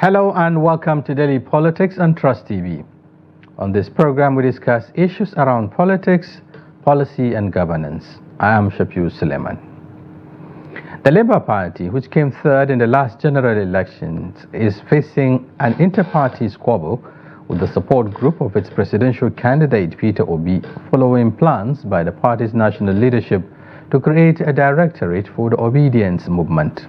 Hello and welcome to Daily Politics on Trust TV. On this program, we discuss issues around politics, policy and governance. I am Shafiu Suleiman. The Labour Party, which came third in the last general elections, is facing an inter-party squabble with the support group of its presidential candidate Peter Obi, following plans by the party's national leadership to create a directorate for the Obidients movement.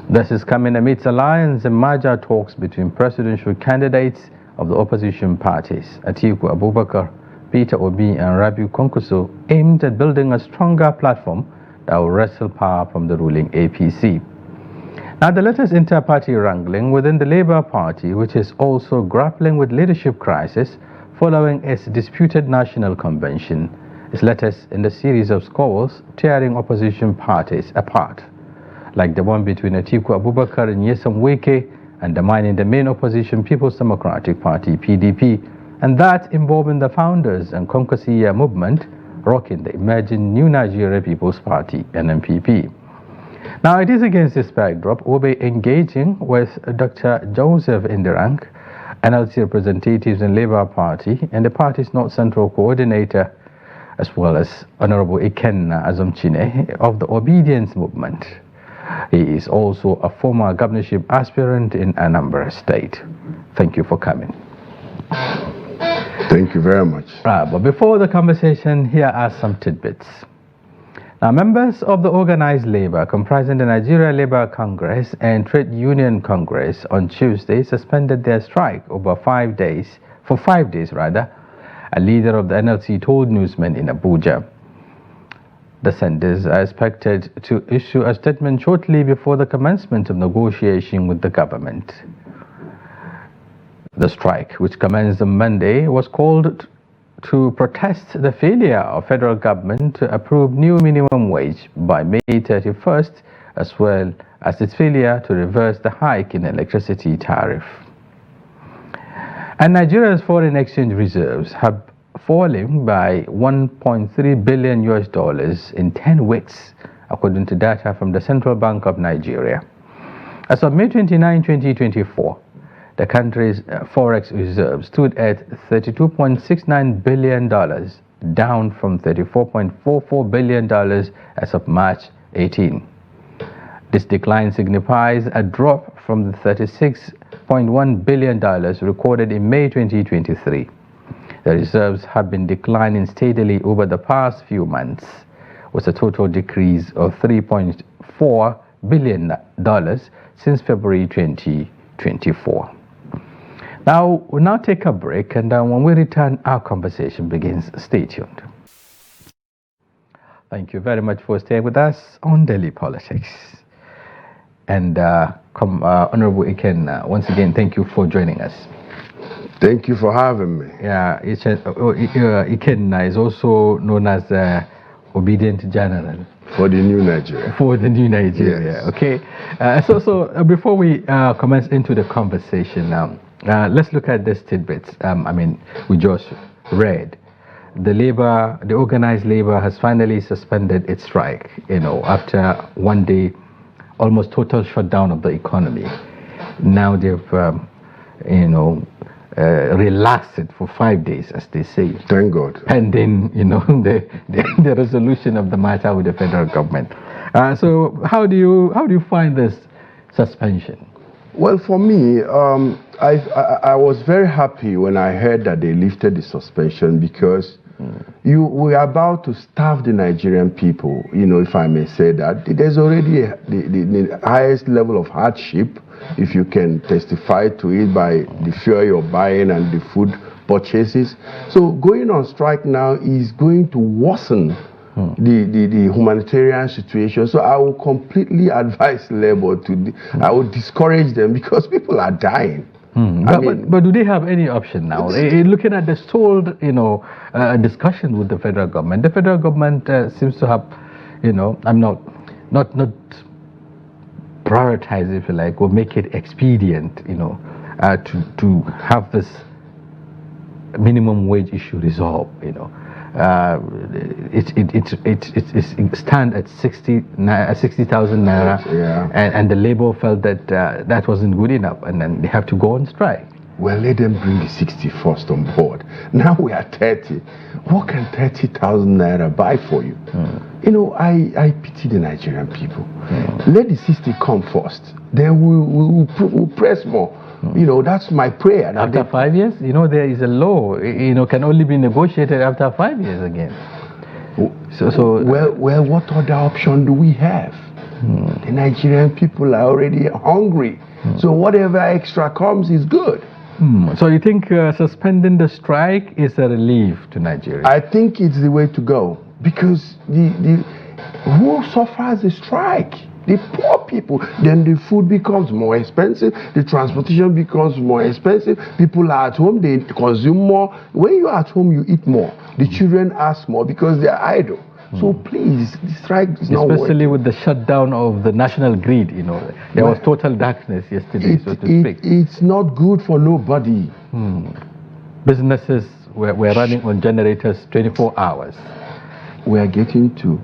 This is coming amidst alliance and merger talks between presidential candidates of the opposition parties, Atiku Abubakar, Peter Obi and Rabiu Kwankwaso, aimed at building a stronger platform that will wrestle power from the ruling APC. Now, the latest inter-party wrangling within the Labour Party, which is also grappling with leadership crisis following its disputed national convention, is latest in the series of squabbles tearing opposition parties apart, like the one between Atiku Abubakar and Nyesom Wike, undermining the main opposition People's Democratic Party (PDP), and that involving the founders and Konkwasiya movement, rocking the emerging New Nigeria People's Party (NNPP). Now, it is against this backdrop we'll be engaging with Dr. Joseph Indirang, NLC representatives in Labour Party and the party's North Central Coordinator, as well as Honorable Ikenna Azumchine of the Obidients movement. He is also a former governorship aspirant in Anambra State. Thank you for coming. Thank you very much. But before the conversation, here are some tidbits. Now, members of the organized labor comprising the Nigeria Labour Congress and Trade Union Congress on Tuesday suspended their strike for 5 days, a leader of the NLC told newsmen in Abuja. The centers are expected to issue a statement shortly before the commencement of negotiation with the government. The strike, which commenced on Monday, was called to protest the failure of federal government to approve new minimum wage by May 31st, as well as its failure to reverse the hike in electricity tariff. And Nigeria's foreign exchange reserves have falling by $1.3 billion in 10 weeks, according to data from the Central Bank of Nigeria. As of May 29, 2024, the country's forex reserves stood at $32.69 billion, down from $34.44 billion as of March 18. This decline signifies a drop from the $36.1 billion recorded in May 2023. The reserves have been declining steadily over the past few months, with a total decrease of $3.4 billion since February 2024. Now, we'll now take a break, and when we return, our conversation begins. Stay tuned. Thank you very much for staying with us on Daily Politics. And Honorable Ikenna, once again, thank you for joining us. Thank you for having me. Yeah, Ikenna is also known as Obedient General. For the New Nigeria. For the New Nigeria, yes. Okay. So before we commence into the conversation now, let's look at this tidbits. We just read. The organized labor has finally suspended its strike, after 1 day, almost total shutdown of the economy. Now they've, relaxed it for 5 days, as they say. Thank God. Pending, the resolution of the matter with the federal government. So how do you find this suspension? Well, for me, I was very happy when I heard that they lifted the suspension, because we are about to starve the Nigerian people, if I may say that. There's already the highest level of hardship, if you can testify to it, by the fuel you're buying and the food purchases. So going on strike now is going to worsen the humanitarian situation. So I will completely advise Labour I will discourage them, because people are dying. But do they have any option now? Looking at the stalled, discussion with the federal government, the federal government seems to have, I'm not prioritize, if you like, or make it expedient, to have this minimum wage issue resolved. it stand at 60,000 naira, Yeah. and the labor felt that that wasn't good enough, and then they have to go on strike. Well, let them bring the 61st on board. Now we are 30. What can 30,000 naira buy for you? You know, I pity the Nigerian people. Let the 60 come first. Then we'll press more. You know, that's my prayer. After 5 years, you know, there is a law, you know, can only be negotiated after 5 years again. Well, what other option do we have? The Nigerian people are already hungry. So whatever extra comes is good. So you think suspending the strike is a relief to Nigeria? I think it's the way to go, because who suffers the strike? The poor people. Then the food becomes more expensive, the transportation becomes more expensive, people are at home, they consume more. When you're at home, you eat more. The children ask more because they're idle. So please, the strike is not working. Especially with the shutdown of the national grid, you know, there was total darkness yesterday, so to speak. It's not good for nobody. Businesses were running on generators 24 hours. We are getting to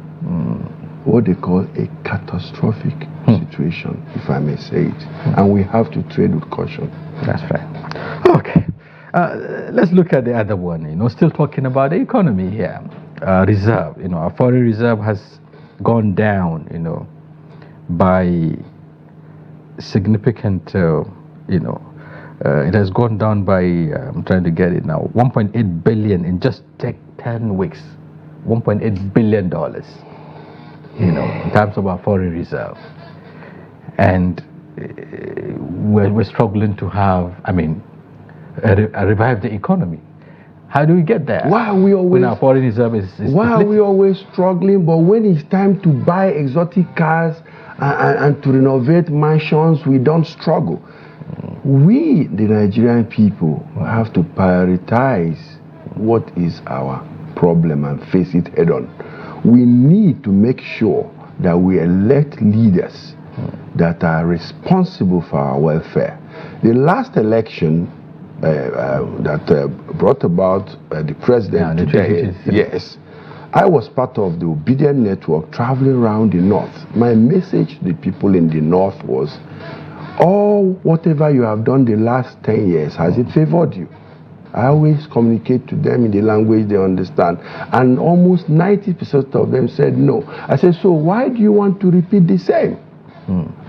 what they call a catastrophic situation, if I may say it. And we have to trade with caution. That's right. Okay. Let's look at the other one, you know, still talking about the economy here. Reserve, you know, our foreign reserve has gone down, you know, by significant, you know, it has gone down by, I'm trying to get it now, 1.8 billion in just 10 weeks. $1.8 billion, you know, in terms of our foreign reserve. And we're struggling to have, I mean, revive the economy. How do we get there? Why are we always, when our foreign reserve is why are we always struggling? But when it's time to buy exotic cars and to renovate mansions, we don't struggle. We, the Nigerian people, have to prioritize what is our problem and face it head on. We need to make sure that we elect leaders that are responsible for our welfare. The last election that brought about the president today, yes, I was part of the Obidients network traveling around the north. My message to the people in the north was, whatever you have done the last 10 years, has it favored you? I always communicate to them in the language they understand, and almost 90% of them said no. I said, so why do you want to repeat the same?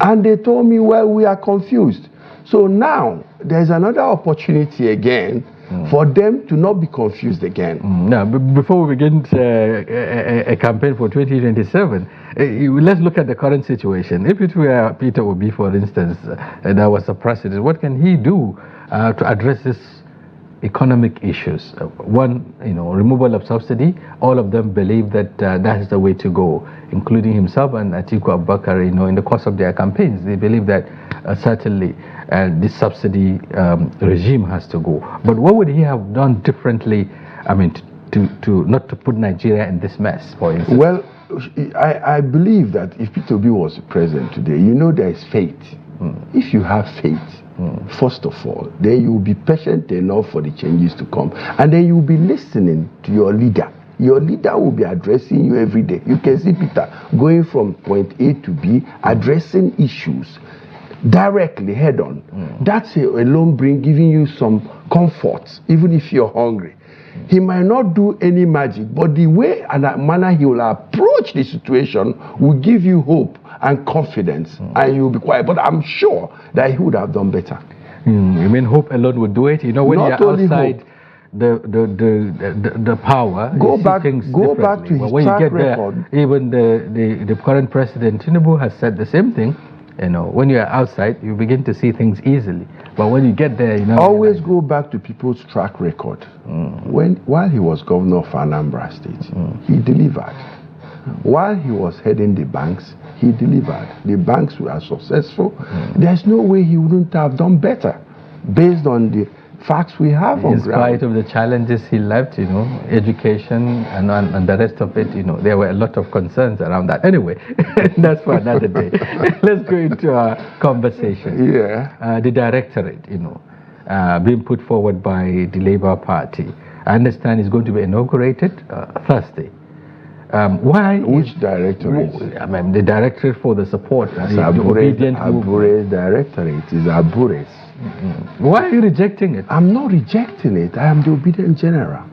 And they told me, well, we are confused. So now there's another opportunity again for them to not be confused again. Now, before we begin a campaign for 2027, let's look at the current situation. If it were Peter Obi, for instance, that was the president, what can he do to address this economic issues? One, you know, removal of subsidy. All of them believe that that is the way to go, including himself and Atiku Abubakar. You know, in the course of their campaigns, they believe that certainly this subsidy regime has to go. But what would he have done differently? I mean, to not to put Nigeria in this mess, for instance. Well, I believe that if Peter Obi was the president today, you know, there is faith. If you have faith, first of all, then you will be patient enough for the changes to come, and then you will be listening to your leader. Your leader will be addressing you every day. You can see Peter going from point A to B, addressing issues directly, head on. That's alone giving you some comfort, even if you're hungry. He might not do any magic, but the way and the manner he will approach the situation will give you hope and confidence, and you'll be quiet. But I'm sure that he would have done better. You mean hope alone would do it? You know, when Not you're only outside hope. the power, Go you back see things to differently. his When you track get record. there, even the current president Tinubu has said the same thing. You know, when you're outside, you begin to see things easily. But when you get there, you know, Always go back to people's track record. While he was governor of Anambra State, he delivered. While he was heading the banks, he delivered. The banks were successful. There's no way he wouldn't have done better, based on the facts we have on in ground. spite of the challenges he left, you know, education and the rest of it, you know, there were a lot of concerns around that. Anyway, that's for another day. Let's go into our conversation. Yeah. The Directorate, you know, being put forward by the Labour Party. I understand it's going to be inaugurated Thursday. Why? Which directorate? I mean, the Directorate for the Support. It's Abure's Directorate. It's Abure's. Why are you rejecting it? I'm not rejecting it. I am the Obedient General.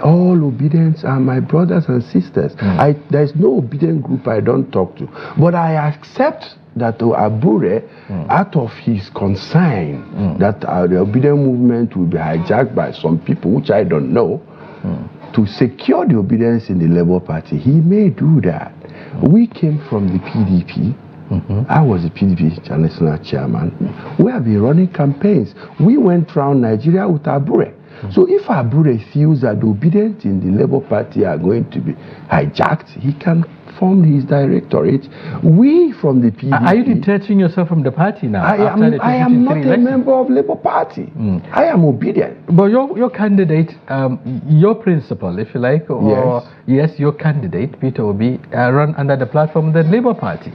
All Obedients are my brothers and sisters. There's no Obedient group I don't talk to. But I accept that Abure, out of his concern that the Obedient movement will be hijacked by some people, which I don't know, to secure the obedience in the Labour Party, he may do that. We came from the PDP. I was the PDP national chairman. We have been running campaigns. We went around Nigeria with Abure. So if Abure feels that the obedient in the Labour Party are going to be hijacked, he can form his directorate. We from the PDP... Are you detaching yourself from the party now? I am not a member of Labour Party. I am obedient. But your candidate, your principal, if you like, or yes, your candidate, Peter Obi, run under the platform of the Labour Party.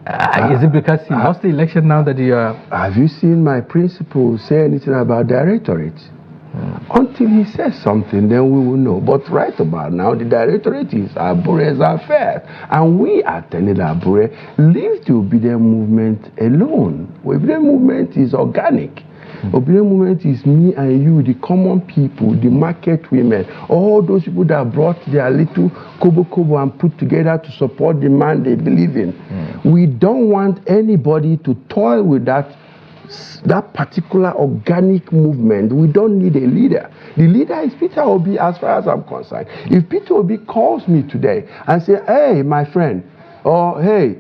Is it because he lost the election now that you are... Have you seen my principal say anything about Directorate? Until he says something, then we will know. But right about now, the Directorate is Abure's affair. And we are telling Abure, leave the Obedient movement alone. Obedient movement is organic. Obedient movement is me and you, the common people, the market women, all those people that brought their little kobo and put together to support the man they believe in. We don't want anybody to toil with that particular organic movement. We don't need a leader. The leader is Peter Obi, as far as I'm concerned. If Peter Obi calls me today and say, hey, my friend, or hey,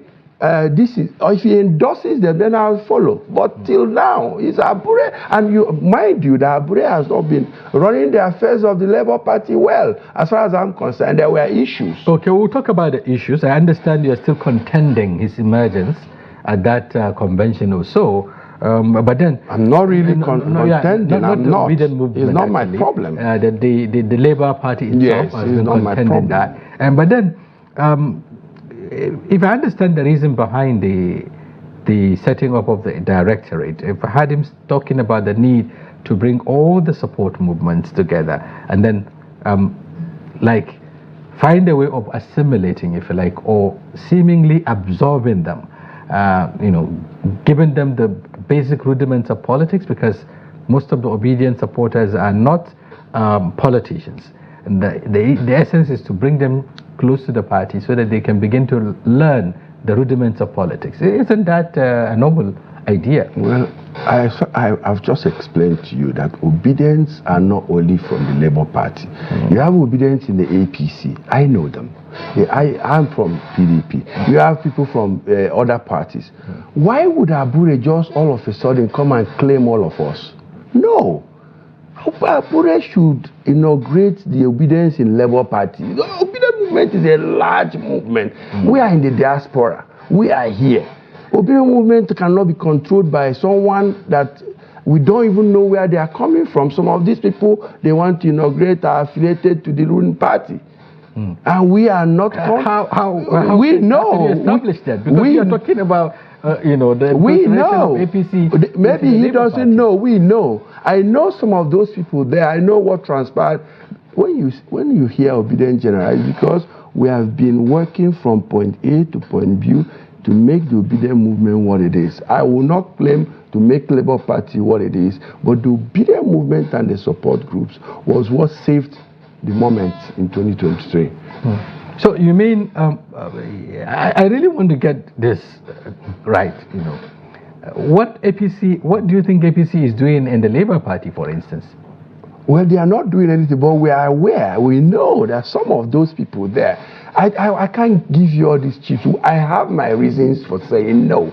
this is, or if he endorses them, then I'll follow. But till now, it's Abure, and you mind you that Abure has not been running the affairs of the Labour Party well. As far as I'm concerned, there were issues. Okay, we'll talk about the issues. I understand you're still contending his emergence at that convention or so. But then I'm not really contending. I'm not. It's not my problem. The Labour Party itself has been contending that. But then, if I understand the reason behind the setting up of the Directorate, if I had him talking about the need to bring all the support movements together and then, like, find a way of assimilating, if you like, or seemingly absorbing them, giving them the basic rudiments of politics, because most of the Obedient supporters are not politicians. And the essence is to bring them close to the party so that they can begin to learn the rudiments of politics. Isn't that a noble idea? Well, I've just explained to you that Obedients are not only from the Labour Party. You have Obedients in the APC. I know them. I'm from PDP. You have people from other parties. Why would Abure just all of a sudden come and claim all of us? No. Abure should inaugurate the Obedience in Labour Party. The Obedient movement is a large movement. We are in the diaspora. We are here. Obedient movement cannot be controlled by someone that we don't even know where they are coming from. Some of these people, they want to inaugurate, are affiliated to the ruling party. And we are not. How we know. How can you establish that? Because we are talking about, the we know. Of APC. Maybe he doesn't know. We know. I know some of those people there. I know what transpired. When you hear Obedient General, it's because we have been working from point A to point B to make the Obedient movement what it is. I will not claim to make Labour Party what it is, but the Obedient movement and the support groups was what saved the moment in 2023. So you mean, I really want to get this right, What do you think APC is doing in the Labour Party, for instance? Well, they are not doing anything, but we are aware, we know that some of those people there, I can't give you all these chiefs. I have my reasons for saying no.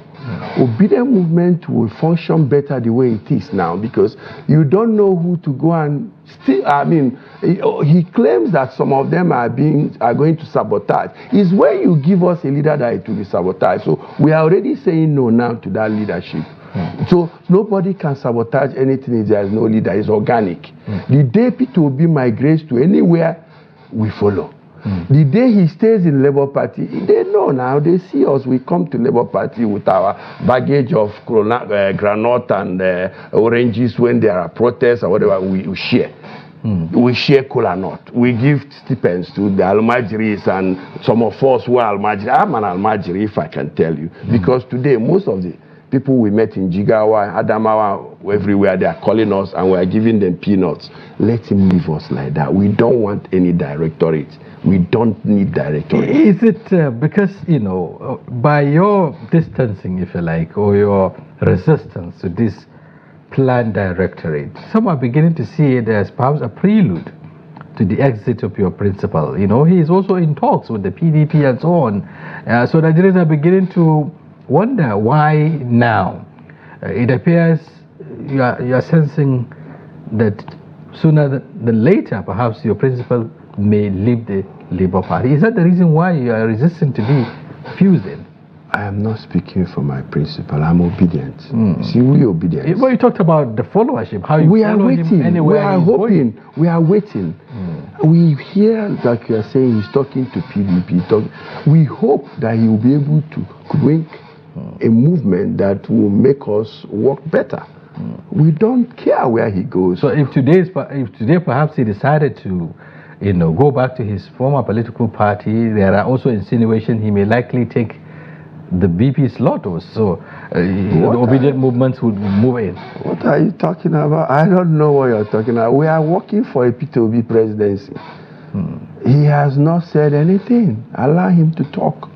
Obedient movement will function better the way it is now, because you don't know who to go and steal. I mean, he claims that some of them are going to sabotage. It's when you give us a leader that it will be sabotaged. So we are already saying no now to that leadership. So nobody can sabotage anything if there is no leader. It's organic. The day Peter Obi migrates to anywhere, we follow. The day he stays in Labour Party, they know now, they see us, we come to Labour Party with our baggage of granite and oranges when there are protests or whatever, we share. We share kola nut. We give stipends to the almajiris and some of us who are almajiri. I'm an almajiri, if I can tell you. Because today, most of the people we met in Jigawa, Adamawa, everywhere, they are calling us and we are giving them peanuts. Let him leave us like that. We don't want any directorate. We don't need directorate. Is it because, by your distancing, if you like, or your resistance to this planned directorate, some are beginning to see it as perhaps a prelude to the exit of your principal? He is also in talks with the PDP and so on. So Nigerians are beginning to wonder why now. It appears you are sensing that sooner than later, perhaps your principal may leave the Labour Party. Is that the reason why you are resistant to be fused in? I am not speaking for my principal. I'm obedient. See, we obedient. Well, you talked about the followership. How you we are follow waiting. him anywhere we are hoping. Going. We are waiting. We hear that you are saying he's talking to PDP. We hope that he will be able to bring a movement that will make us work better. We don't care where he goes. So if today perhaps he decided to go back to his former political party, there are also insinuations he may likely take the BP slot also. The obedient movements would move in. What are you talking about? I don't know what you're talking about. We are working for a P2B presidency. He has not said anything. Allow him to talk.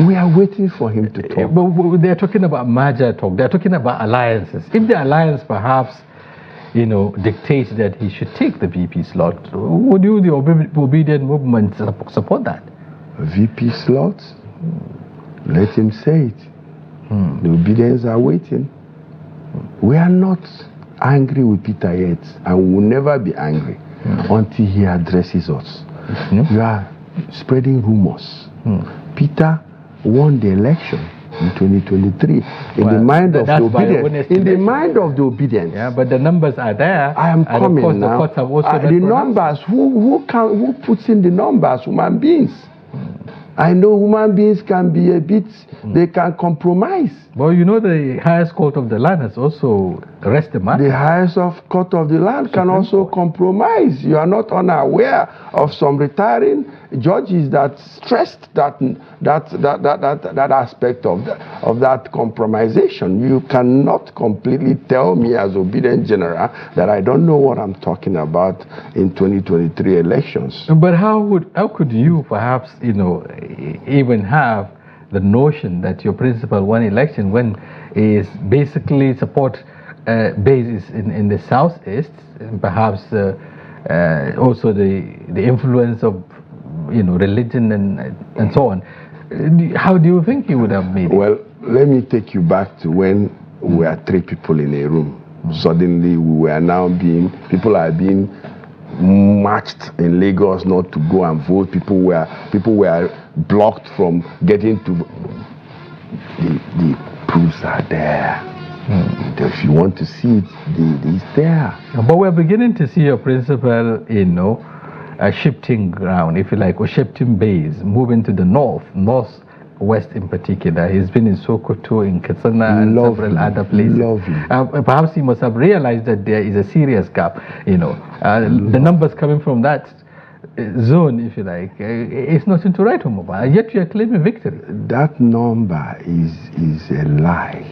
We are waiting for him to talk. But they're talking about merger talk. They're talking about alliances. If the alliance perhaps dictates that he should take the VP slot, would you, the obedient movement, support that? VP slot? Let him say it. The obedience are waiting. We are not angry with Peter yet, and we will never be angry until he addresses us. You are spreading rumors. Peter won the election in 2023 in the mind of the obedient. In the mind of the obedient. Yeah, but the numbers are there. I am coming now. The numbers. Who puts in the numbers? Human beings. I know human beings can be a bit. They can compromise. Well, the highest court of the land has also arrested the matter. The highest court of the land can also compromise. You are not unaware of some retiring judges that stressed that aspect of that compromisation. You cannot completely tell me as obedient general that I don't know what I'm talking about in 2023 elections. But how could you perhaps even have the notion that your principal won election when is basically support basis in the southeast, and perhaps also the influence of religion and so on? How do you think you would have made it? Well, let me take you back to when we were 3 people in a room. Suddenly people are being marched in Lagos not to go and vote. People were blocked from getting to. The proofs are there. If you want to see it, it's there. But we're beginning to see your principal, shifting ground, if you like, or shifting base, moving to the northwest in particular. He's been in Sokoto, in Katsina, and several other places. Perhaps he must have realized that there is a serious gap. The numbers coming from that zone, if you like, it's nothing to write home about. Yet you are claiming victory. That number is a lie.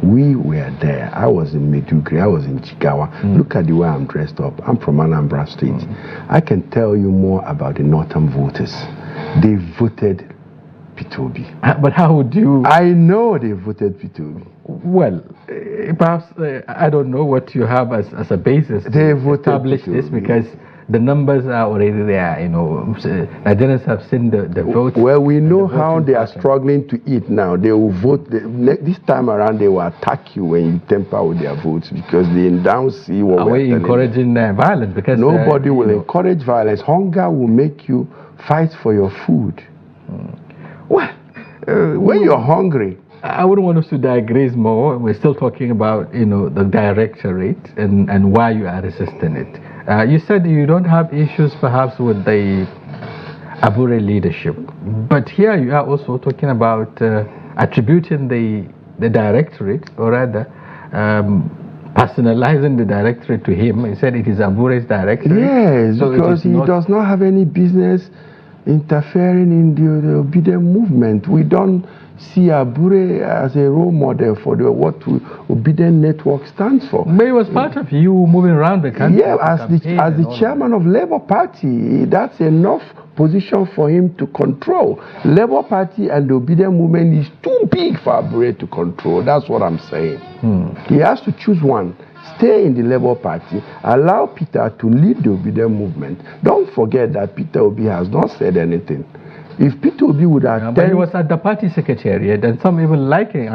We were there. I was in Maiduguri. I was in Jigawa. Look at the way I'm dressed up. I'm from Anambra State. I can tell you more about the northern voters. They voted P2B. But how would you? I know they voted P2B. Well, perhaps I don't know what you have as a basis to establish this, because the numbers are already there. Nigerians have seen the votes. Well, we know how they are struggling to eat now. They will vote. This time around, they will attack you when you tamper with their votes, because they don't see what we're encouraging violence. Because nobody will encourage violence. Hunger will make you fight for your food. Well, when you're hungry. I wouldn't want us to digress more. We're still talking about, the Directorate and why you are resisting it. You said you don't have issues perhaps with the Abure leadership, but here you are also talking about attributing the Directorate, or rather personalizing the directorate to him. He said it is Abure's directorate. Yes, so because he does not have any business interfering in the Obidient movement. We don't see Abure as a role model for what Obidient Network stands for. But he was part of you moving around the country. Yeah, as the chairman of Labour Party, that's enough position for him to control. Labour Party and the Obidient movement is too big for Abure to control. That's what I'm saying. He has to choose one. Stay in the Labour Party, allow Peter to lead the Obidient movement. Don't forget that Peter Obi has not said anything. If Peter Obi would have but he was at the party secretariat, and some even liking,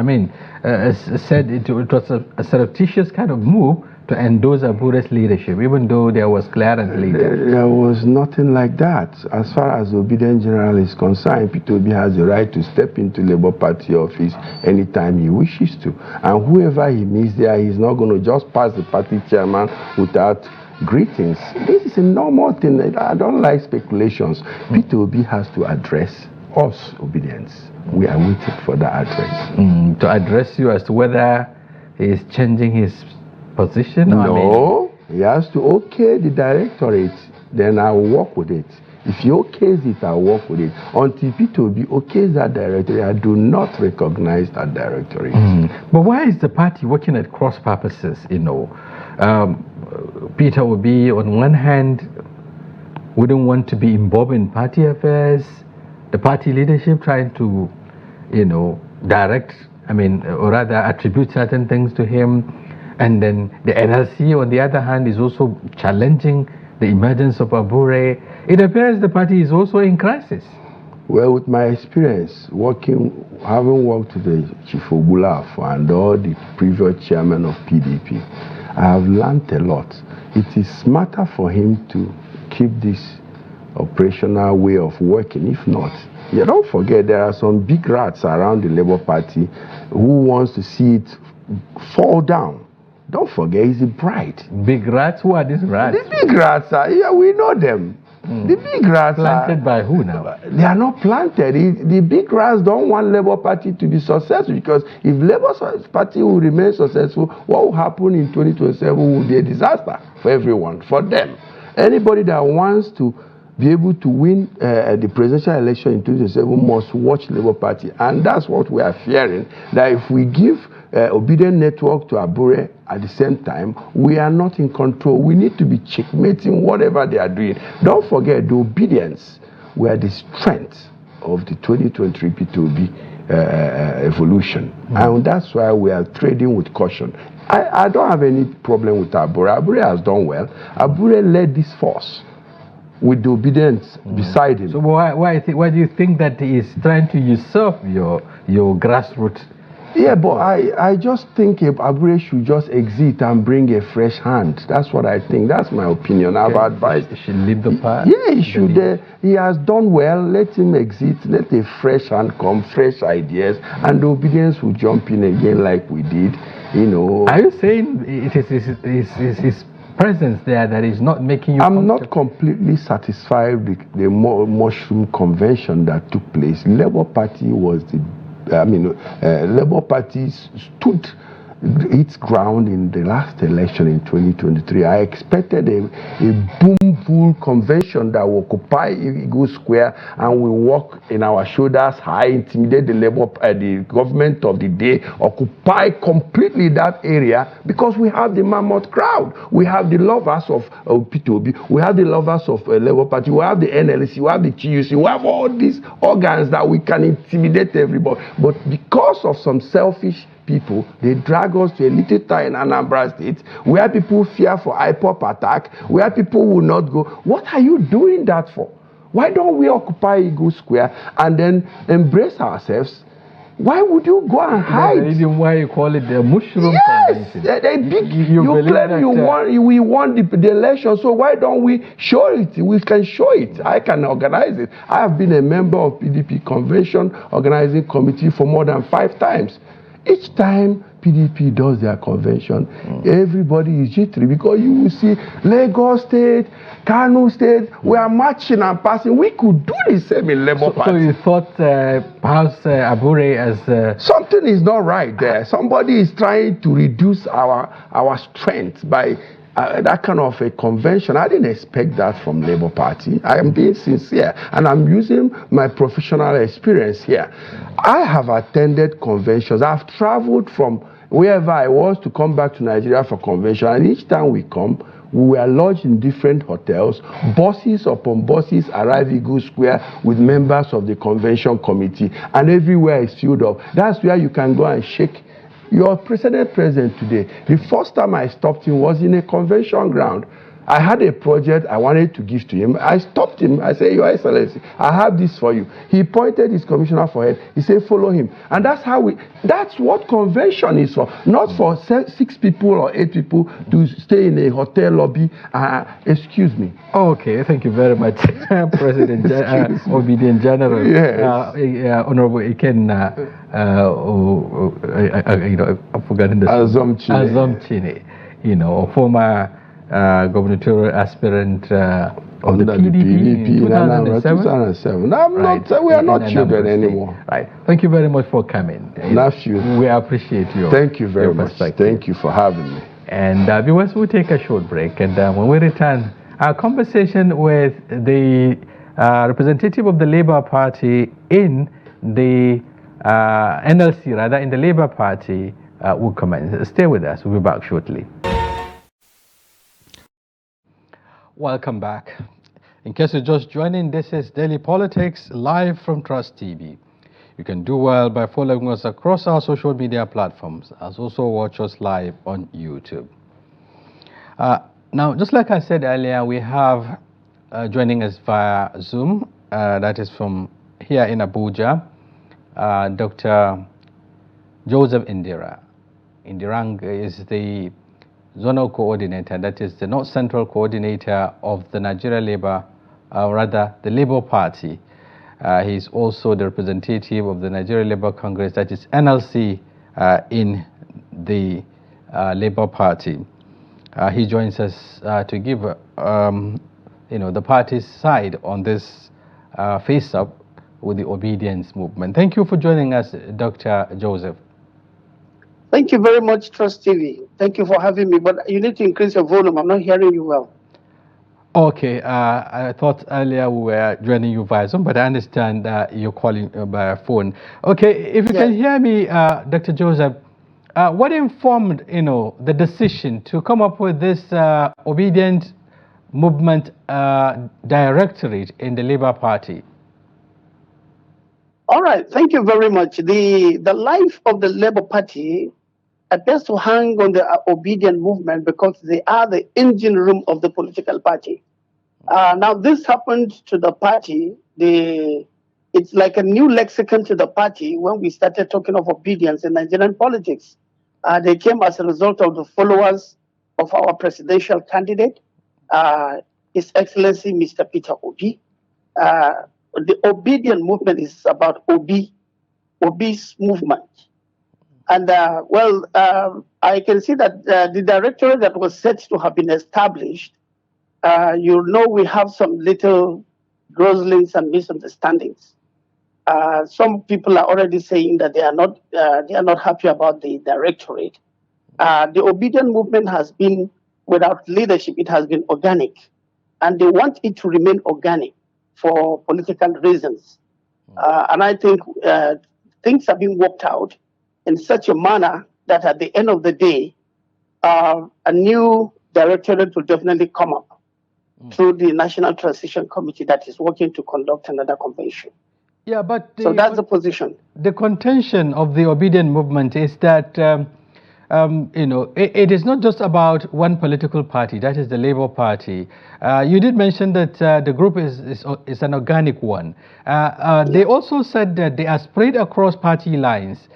said it was a surreptitious kind of move to endorse Abure's leadership, even though there was clearance later. There was nothing like that. As far as the Obidient General is concerned, Peter Obi has the right to step into Labour Party office anytime he wishes to. And whoever he meets there, he's not going to just pass the party chairman without greetings. This is a normal thing. I don't like speculations. Peter Obi has to address us, Obidients. We are waiting for that address. To address you as to whether he is changing his position? No, he has to okay the directorate, then I will work with it. If he okays it, I'll work with it. Until Peter Obi okays that directorate, I do not recognize that directorate. But why is the party working at cross purposes, Peter Obi, on one hand, wouldn't want to be involved in party affairs, the party leadership trying to, direct, or rather attribute certain things to him. And then the NLC, on the other hand, is also challenging the emergence of Abure. It appears the party is also in crisis. Well, with my experience, having worked with the Chief Ogbulafo and all the previous chairman of PDP, I have learned a lot. It is smarter for him to keep this operational way of working. If not, you don't forget there are some big rats around the Labour Party who wants to see it fall down. Don't forget, he's a bride. Big rats? Who are these rats? The big rats are, we know them. The big rats planted by who now? They are not planted. The big rats don't want Labour Party to be successful, because if Labour Party will remain successful, what will happen in 2027 will be a disaster for everyone, for them. Anybody that wants to be able to win the presidential election in 2027 must watch Labour Party. And that's what we are fearing, that if we give Obidient Network to Abure at the same time, we are not in control. We need to be checkmating whatever they are doing. Don't forget, the Obidients were the strength of the 2023 P2B evolution. And that's why we are trading with caution. I don't have any problem with Abure. Abure has done well. Abure led this force with the Obidients beside him. So why do you think that he is trying to usurp your grassroots? Yeah, but I just think Abure should just exit and bring a fresh hand. That's what I think. That's my opinion. I've advised. He should leave the party. Yeah, he should. He has done well. Let him exit. Let a fresh hand come, fresh ideas, and the Obidients will jump in again like we did. Are you saying it is his presence there that is not making you? I'm not completely satisfied with the mushroom convention that took place. Labour Party was Labour Party stood its ground in the last election in 2023. I expected a boom convention that will occupy Eagle Square and will walk in our shoulders high, intimidate the government of the day, occupy completely that area, because we have the mammoth crowd. We have the lovers of P2B, we have the lovers of Labour Party, we have the NLC, we have the TUC, we have all these organs that we can intimidate everybody. But because of some selfish people, they drag us to a little town in Anambra State where people fear for IPOP attack, where people will not go. What are you doing that for? Why don't we occupy Eagle Square and then embrace ourselves? Why would you go and hide? The reason why you call it the mushroom convention. You claim we won the election, so why don't we show it? We can show it. I can organize it. I have been a member of PDP convention organizing committee for more than 5 times. Each time PDP does their convention, everybody is jittery because you will see Lagos State, Kano State, we are marching and passing. We could do the same in Labour Party. So you thought perhaps Abure as... Something is not right there. Somebody is trying to reduce our strength by that kind of a convention. I didn't expect that from Labour Party. I am being sincere, and I'm using my professional experience here. I have attended conventions. I've traveled from wherever I was to come back to Nigeria for convention, and each time we come, we were lodged in different hotels. Buses upon buses arrive Eagle Square with members of the convention committee, and everywhere is filled up. That's where you can go and shake your president today. The first time I stopped him was in a convention ground. I had a project I wanted to give to him. I stopped him. I said, Your Excellency, I have this for you. He pointed his commissioner for head. He said, follow him. And that's what convention is for. Not for 6 people or 8 people to stay in a hotel lobby. Excuse me. Okay, thank you very much, President Obedient General. Yes. Honorable Iken, I've forgotten the Azomchine, former gubernatorial aspirant of the PDP in 2007. We are not children anymore. Right. Thank you very much for coming. We appreciate you. Thank you very much. Thank you for having me. And viewers, we'll take a short break. And when we return, our conversation with the representative of the Labour Party in the NLC, rather, in the Labour Party will commence. Stay with us. We'll be back shortly. Welcome back. In case you're just joining, this is Daily Politics live from Trust TV. You can do well by following us across our social media platforms, as also watch us live on YouTube. Now, just like I said earlier, we have joining us via Zoom, that is from here in Abuja, Dr. Joseph Indira. Indirang is the zonal coordinator, that is the North Central coordinator of the Nigeria Labour, the Labour Party. He is also the representative of the Nigeria Labour Congress, that is NLC, in the Labour Party. He joins us to give, the party's side on this face-up with the Obidients movement. Thank you for joining us, Dr. Joseph. Thank you very much, Trust TV. Thank you for having me, but you need to increase your volume. I'm not hearing you well. Okay, I thought earlier we were joining you via Zoom, but I understand you're calling by phone. Okay, if you can hear me, Dr. Joseph, what informed, the decision to come up with this Obedient Movement Directorate in the Labour Party? All right, thank you very much. The life of the Labour Party appears to hang on the Obedient Movement because they are the engine room of the political party. Now, this happened to the party. It's like a new lexicon to the party when we started talking of obedience in Nigerian politics. They came as a result of the followers of our presidential candidate, His Excellency Mr. Peter Obi. The Obedient Movement is about Obi's movement. And I can see that the directorate that was set to have been established, we have some little groslings and misunderstandings. Some people are already saying that they are not happy about the directorate. The Obedient Movement has been without leadership. It has been organic, and they want it to remain organic for political reasons. And I think things are being worked out in such a manner that at the end of the day, a new directorate will definitely come up through the National Transition Committee that is working to conduct another convention. Yeah, but so that's the position. The contention of the Obedient Movement is that it is not just about one political party, that is the Labour Party. You did mention that the group is an organic one. They also said that they are spread across party lines.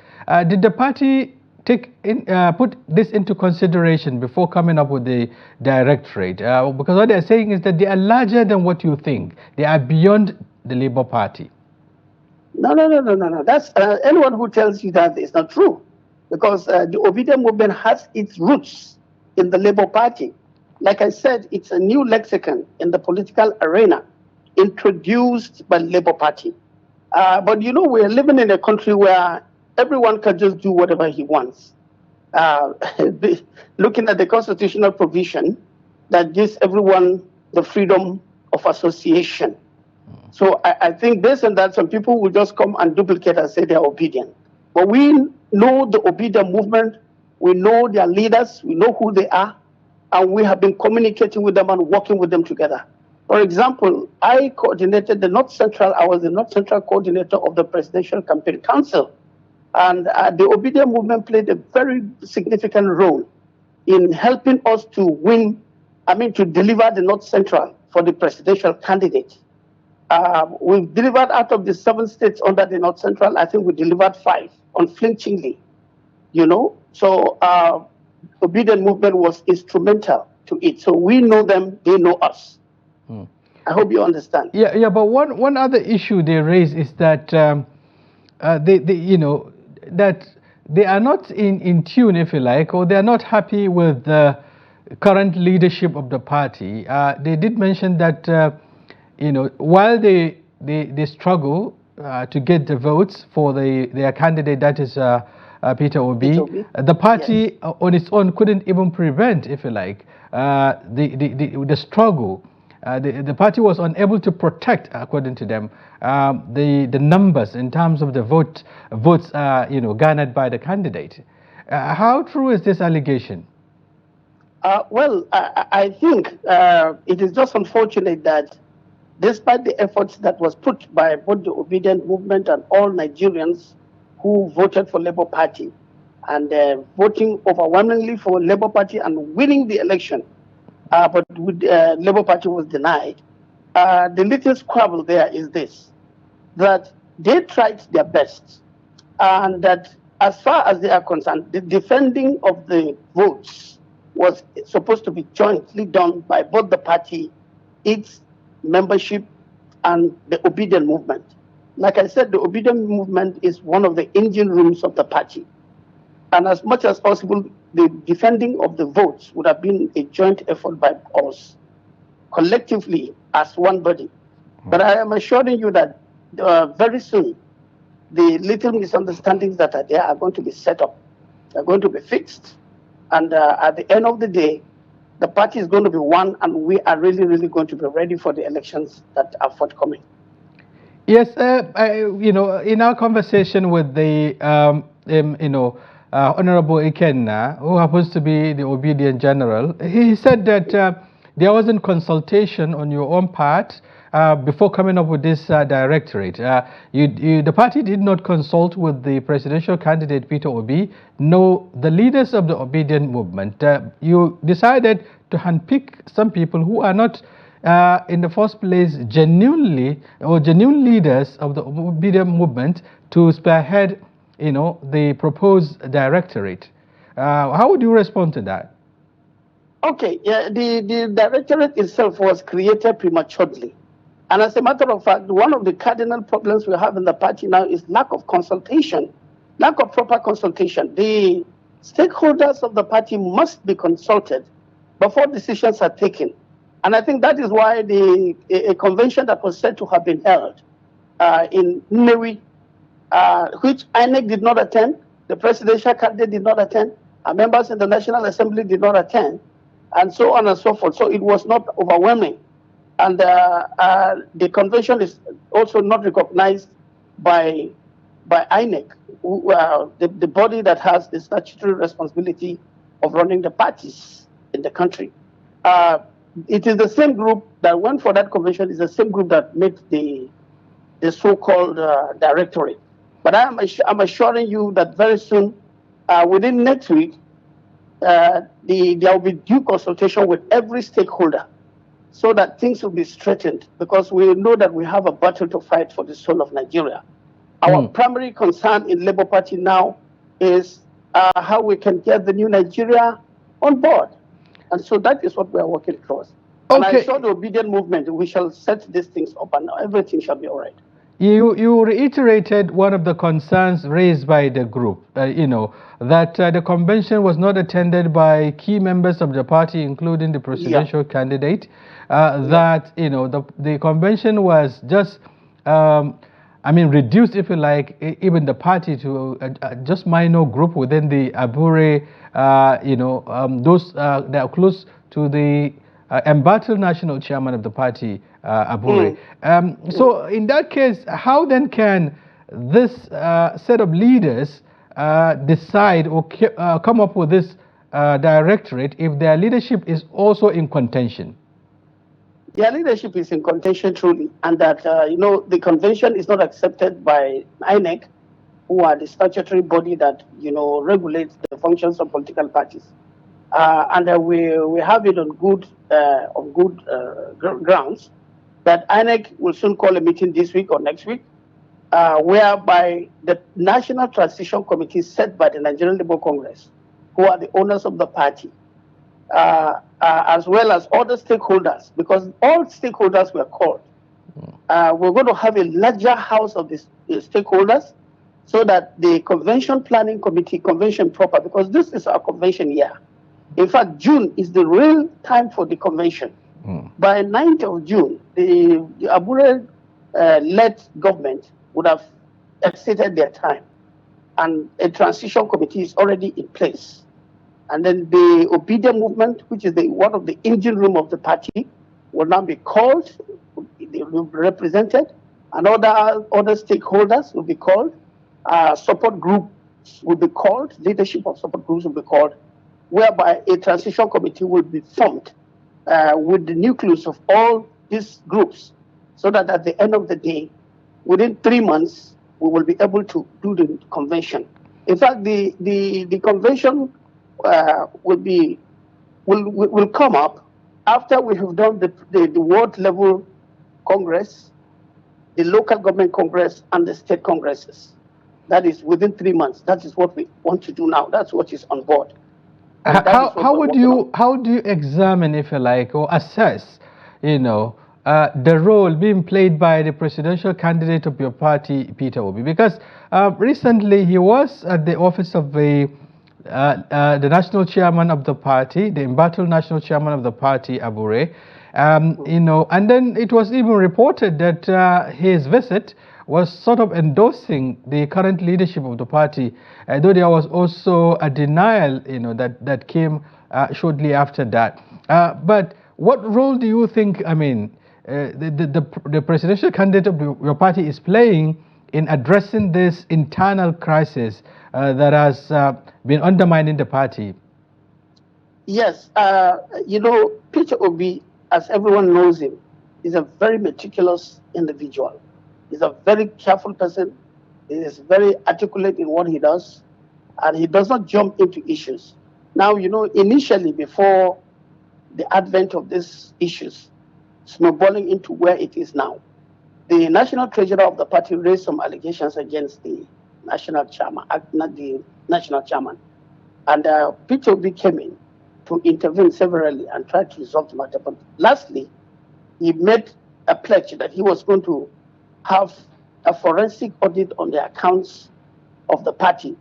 Did the party put this into consideration before coming up with the directorate? Because what they're saying is that they are larger than what you think. They are beyond the Labour Party. No. That's anyone who tells you that is not true. because the Obidients movement has its roots in the Labour Party. Like I said, it's a new lexicon in the political arena introduced by the Labour Party. But you know, we're living in a country where everyone can just do whatever he wants. Looking at the constitutional provision that gives everyone the freedom of association. So I think based on that, some people will just come and duplicate and say they're obedient. But we know the Obidients movement, we know their leaders, we know who they are, and we have been communicating with them and working with them together. For example, I coordinated the North Central, I was the North Central coordinator of the Presidential Campaign Council. And the Obidients movement played a very significant role in helping us to win, to deliver the North Central for the presidential candidate. We've delivered out of the 7 states under the North Central, I think we delivered 5 unflinchingly, you know. So Obidients movement was instrumental to it. So we know them, they know us. I hope you understand. Yeah. But one other issue they raise is that that they are not in tune, if you like, or they are not happy with the current leadership of the party. They did mention that while they struggle to get the votes for their candidate, that is Peter Obi, the party on its own couldn't even prevent, if you like, the struggle. The party was unable to protect, according to them, the numbers in terms of the votes garnered by the candidate. How true is this allegation? Well, I think it is just unfortunate that despite the efforts that was put by both the Obidients movement and all Nigerians who voted for Labour Party and voting overwhelmingly for Labour Party and winning the election, but with, Labour Party was denied. The little squabble there is this, that they tried their best, and that as far as they are concerned, the defending of the votes was supposed to be jointly done by both the party, its membership, and the Obidients movement. Like I said, the Obidients movement is one of the engine rooms of the party. And as much as possible, the defending of the votes would have been a joint effort by us, collectively, as one body. But I am assuring you that very soon, the little misunderstandings that are there are going to be set up. They're going to be fixed. And at the end of the day, the party is going to be won, and we are really, really going to be ready for the elections that are forthcoming. Yes, in our conversation with the, Honorable Ikenna, who happens to be the Obidients General, he said that there wasn't consultation on your own part before coming up with this directorate. The party did not consult with the presidential candidate Peter Obi, no, the leaders of the Obidients movement. You decided to handpick some people who are not in the first place genuine leaders of the Obidients movement to spearhead the proposed directorate. How would you respond to that? Okay, yeah, the directorate itself was created prematurely. And as a matter of fact, one of the cardinal problems we have in the party now is lack of consultation, lack of proper consultation. The stakeholders of the party must be consulted before decisions are taken. And I think that is why a convention that was said to have been held in Nnewi, which INEC did not attend, the presidential candidate did not attend, our members in the National Assembly did not attend, and so on and so forth. So it was not overwhelming. And the convention is also not recognized by INEC, the body that has the statutory responsibility of running the parties in the country. It is the same group that went for that convention, is the same group that made the so-called directorate. But I'm assuring you that very soon, within next week, there will be due consultation with every stakeholder so that things will be straightened, because we know that we have a battle to fight for the soul of Nigeria. Our primary concern in Labour Party now is how we can get the new Nigeria on board. And so that is what we are working towards. And I saw the Obidients movement. We shall set these things up and everything shall be all right. You reiterated one of the concerns raised by the group, that the convention was not attended by key members of the party, including the presidential candidate, that, the convention was just, reduced, if you like, even the party to just minor group within the Abure, those that are close to the embattled national chairman of the party, Abure. So in that case, how then can this set of leaders decide or come up with this directorate if their leadership is also in contention? Their leadership is in contention truly, and that, the convention is not accepted by INEC, who are the statutory body that, regulates the functions of political parties. And we have it on good grounds that INEC will soon call a meeting this week or next week, whereby the National Transition Committee set by the Nigerian Labour Congress, who are the owners of the party, as well as other stakeholders, because all stakeholders were called. We're going to have a larger house of the stakeholders so that the convention planning committee, convention proper, because this is our convention year. In fact, June is the real time for the convention. By 9th of June, the Abure-led government would have exceeded their time, and a transition committee is already in place. And then the Obidients movement, which is one of the engine room of the party, will now be called, they will be represented, and other stakeholders will be called. Support groups will be called, leadership of support groups will be called, whereby a transition committee will be formed with the nucleus of all these groups, so that at the end of the day, within 3 months, we will be able to do the convention. In fact, the convention will come up after we have done the world level congress, the local government congress, and the state congresses. That is within 3 months. That is what we want to do now. That's what is on board. How do you examine, if you like, or assess, the role being played by the presidential candidate of your party, Peter Obi? Because recently he was at the office of the national chairman of the party, the embattled national chairman of the party, Abure, and then it was even reported that his visit was sort of endorsing the current leadership of the party, though there was also a denial, that came shortly after that. But what role do you think, the presidential candidate of your party is playing in addressing this internal crisis that has been undermining the party? Yes, Peter Obi, as everyone knows him, is a very meticulous individual. He's a very careful person. He is very articulate in what he does, and he does not jump into issues. Now, initially, before the advent of these issues snowballing into where it is now, the national treasurer of the party raised some allegations against the national chairman, not the national chairman. And Peter Obi came in to intervene severally and try to resolve the matter. But lastly, he made a pledge that he was going to have a forensic audit on the accounts of the party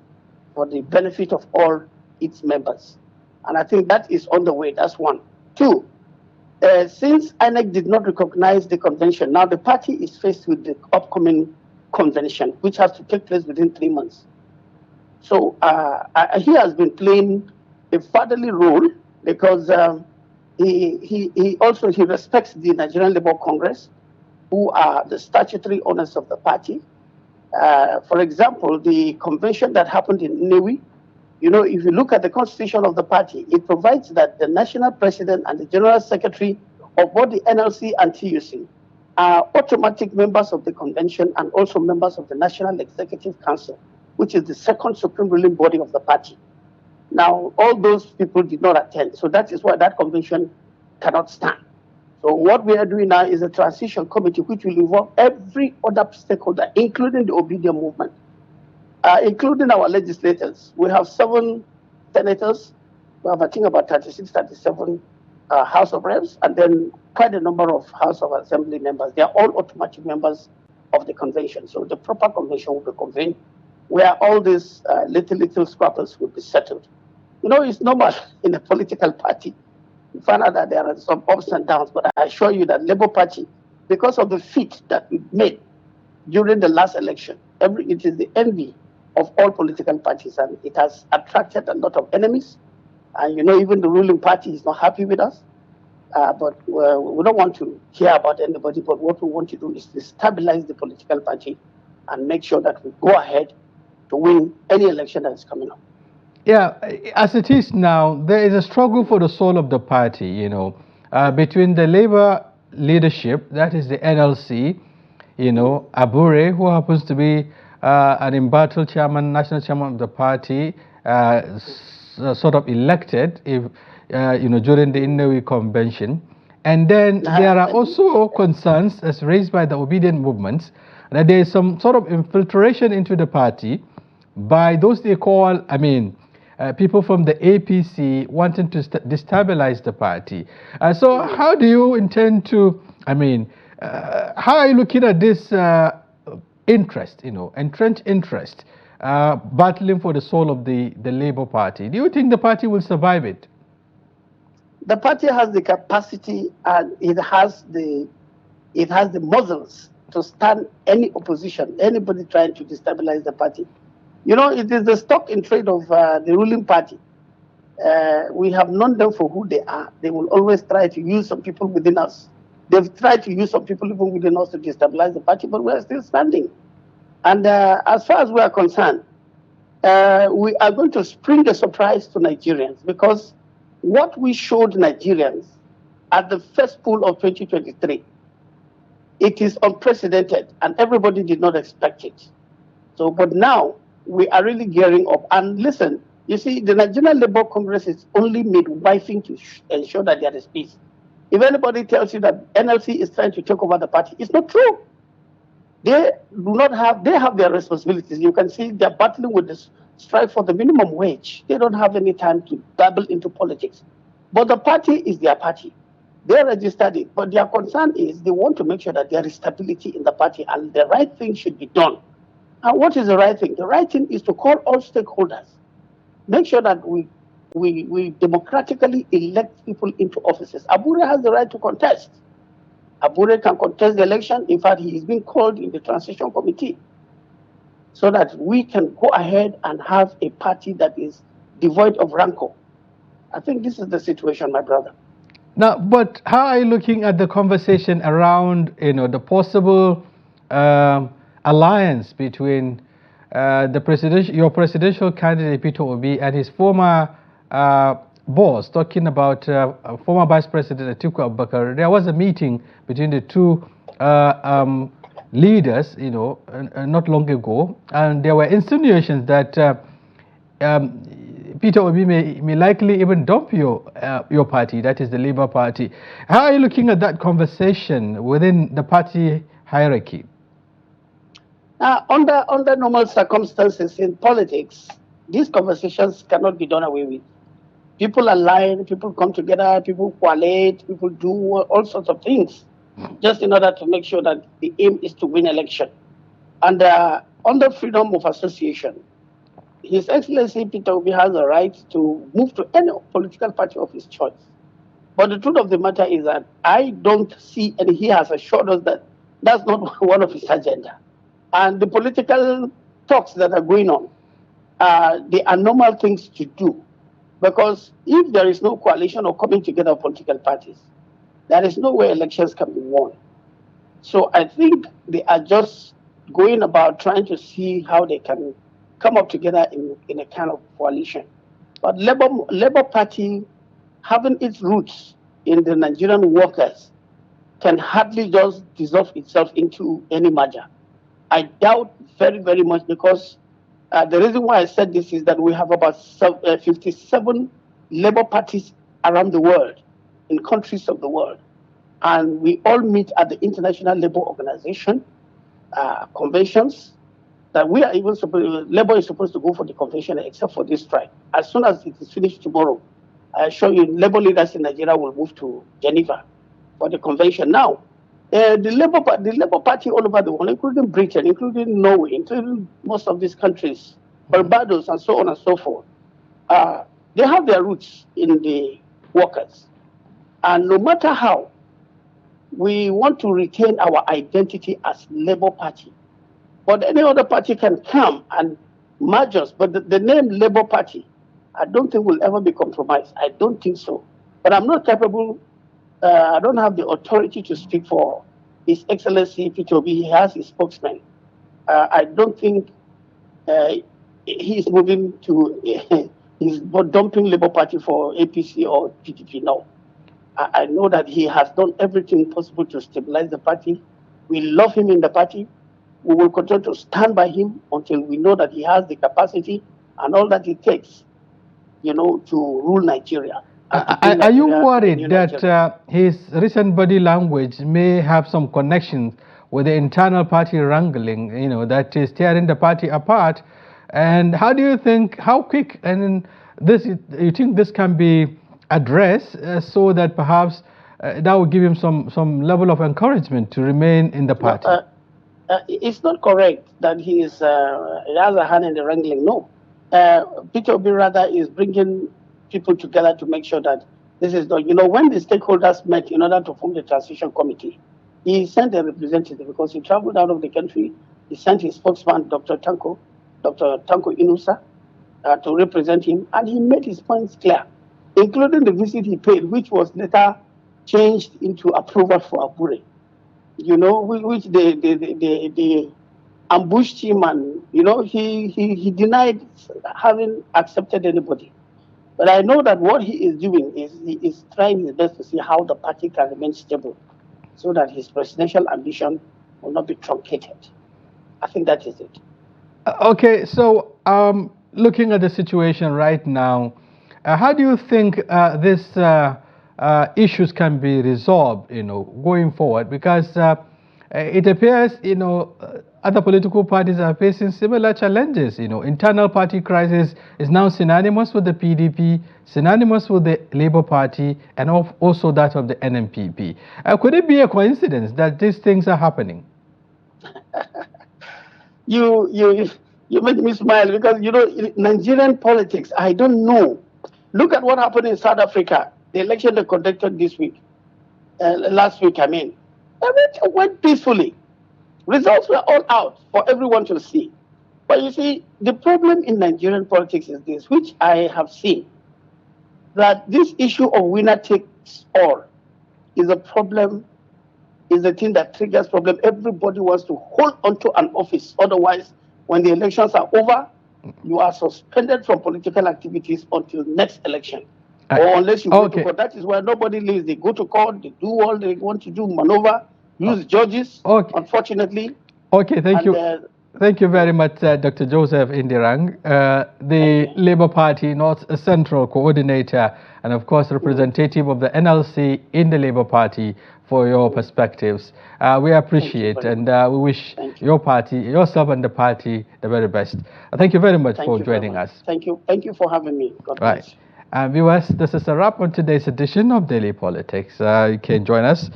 for the benefit of all its members. And I think that is on the way. That's one. Two, since INEC did not recognize the convention, now the party is faced with the upcoming convention, which has to take place within 3 months. So he has been playing a fatherly role because he respects the Nigerian Labour Congress, who are the statutory owners of the party. For example, the convention that happened in Nnewi, if you look at the constitution of the party, it provides that the national president and the general secretary of both the NLC and TUC are automatic members of the convention and also members of the National Executive Council, which is the second supreme ruling body of the party. Now, all those people did not attend, so that is why that convention cannot stand. So what we are doing now is a transition committee which will involve every other stakeholder, including the Obidients movement, including our legislators. We have 7 senators. We have, I think, about 36, 37 House of Reps, and then quite a number of House of Assembly members. They are all automatic members of the convention. So the proper convention will be convened, where all these little squabbles will be settled. You know, it's normal in a political party. You find out that there are some ups and downs, but I assure you that Labour Party, because of the feat that we made during the last election, it is the envy of all political parties, and it has attracted a lot of enemies. And you know, even the ruling party is not happy with us. But we don't want to hear about anybody, but what we want to do is to stabilize the political party and make sure that we go ahead to win any election that is coming up. Yeah, as it is now, there is a struggle for the soul of the party, you know, between the Labour leadership, that is the NLC, you know, Abure, who happens to be an embattled chairman, national chairman of the party, sort of elected, if you know, during the Inouye convention. And then there are also concerns, as raised by the Obidient movements, that there is some sort of infiltration into the party by those they call, people from the APC wanting to destabilize the party. So how do you intend to, how are you looking at this interest, you know, entrenched interest, battling for the soul of the Labour Party? Do you think the party will survive it? The party has the capacity and it has the muscles to stand any opposition, anybody trying to destabilize the party. You know, it is the stock in trade of the ruling party. We have known them for who they are. They will always try to use some people within us. They've tried to use some people even within us to destabilize the party, but we are still standing. And as far as we are concerned, we are going to spring a surprise to Nigerians, because what we showed Nigerians at the first poll of 2023, it is unprecedented, and everybody did not expect it. So, but now we are really gearing up. And listen, you see, the Nigerian Labour Congress is only midwifing to ensure that there is peace. If anybody tells you that NLC is trying to take over the party, it's not true. They have their responsibilities. You can see they're battling with this strike for the minimum wage. They don't have any time to dabble into politics. But the party is their party. They registered it. But their concern is they want to make sure that there is stability in the party and the right thing should be done. And what is the right thing? The right thing is to call all stakeholders. Make sure that we democratically elect people into offices. Abure has the right to contest. Abure can contest the election. In fact, he is being called in the transition committee, so that we can go ahead and have a party that is devoid of rancor. I think this is the situation, my brother. Now, but how are you looking at the conversation around, you know, the possible alliance between your presidential candidate Peter Obi and his former boss, talking about former Vice President Atiku Abubakar? There was a meeting between the two leaders, you know, not long ago, and there were insinuations that Peter Obi may likely even dump your party, that is the Labour Party. How are you looking at that conversation within the party hierarchy? Under normal circumstances in politics, these conversations cannot be done away with. People align, people come together, people coalesce, people do all sorts of things, just in order to make sure that the aim is to win election. And under freedom of association, His Excellency Peter Obi has the right to move to any political party of his choice. But the truth of the matter is that I don't see, and he has assured us that that's not one of his agenda. And the political talks that are going on, they are normal things to do. Because if there is no coalition or coming together of political parties, there is no way elections can be won. So I think they are just going about trying to see how they can come up together in a kind of coalition. But Labour Party, having its roots in the Nigerian workers, can hardly just dissolve itself into any merger. I doubt very, very much, because the reason why I said this is that we have about 57 Labour parties around the world, in countries of the world. And we all meet at the International Labour Organization conventions, that we are even Labour is supposed to go for the convention except for this strike. As soon as it is finished tomorrow, I assure you, Labour leaders in Nigeria will move to Geneva for the convention. Now, The Labour Party all over the world, including Britain, including Norway, including most of these countries, Barbados, and so on and so forth, they have their roots in the workers. And no matter how, we want to retain our identity as Labour Party. But any other party can come and merge us. But the name Labour Party, I don't think will ever be compromised. I don't think so. But I'm not capable, I don't have the authority to speak for His Excellency Peter Obi. He has his spokesman. I don't think he's moving to, he's dumping Labour Party for APC or PDP. No. I know that he has done everything possible to stabilize the party. We love him in the party. We will continue to stand by him until we know that he has the capacity and all that it takes, to rule Nigeria. Are you worried that his recent body language may have some connection with the internal party wrangling, that is tearing the party apart? And how quick and you think this can be addressed so that perhaps that will give him some level of encouragement to remain in the party? It's not correct that he has a hand in the wrangling. No. Peter Obi rather is bringing people together to make sure that this is done. When the stakeholders met in order to form the transition committee, he sent a representative because he traveled out of the country. He sent his spokesman, Dr. Tanko Inusa, to represent him, and he made his points clear, including the visit he paid, which was later changed into approval for Abure. Which they ambushed him, and he denied having accepted anybody. But I know that what he is doing is he is trying his best to see how the party can remain stable, so that his presidential ambition will not be truncated. I think that is it. Okay, so looking at the situation right now, how do you think this issues can be resolved, going forward? Because it appears, other political parties are facing similar challenges. Internal party crisis is now synonymous with the PDP, synonymous with the Labour Party, and also that of the NMPP. Could it be a coincidence that these things are happening? You make me smile because, Nigerian politics, I don't know. Look at what happened in South Africa. The election they conducted last week, everything went peacefully. Results were all out for everyone to see. But you see, the problem in Nigerian politics is this, which I have seen, that this issue of winner takes all is a problem, is a thing that triggers problem. Everybody wants to hold onto an office. Otherwise, when the elections are over, you are suspended from political activities until next election. Or unless you go to court. That is why nobody leaves. They go to court, they do all they want to do, maneuver, use judges, unfortunately. Okay, thank you. Thank you very much, Dr. Joseph Indirang, the Labour Party North Central Coordinator, and of course representative of the NLC in the Labour Party, for your perspectives. We appreciate and we wish your party, yourself and the party, the very best. Thank you very much for joining us. Thank you. Thank you for having me. God bless. Viewers, this is a wrap on today's edition of Daily Politics. You can join us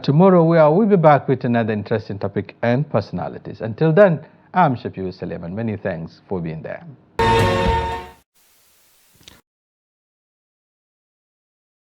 tomorrow. We'll be back with another interesting topic and personalities. Until then, I'm Suppport Suleiman. Many thanks for being there.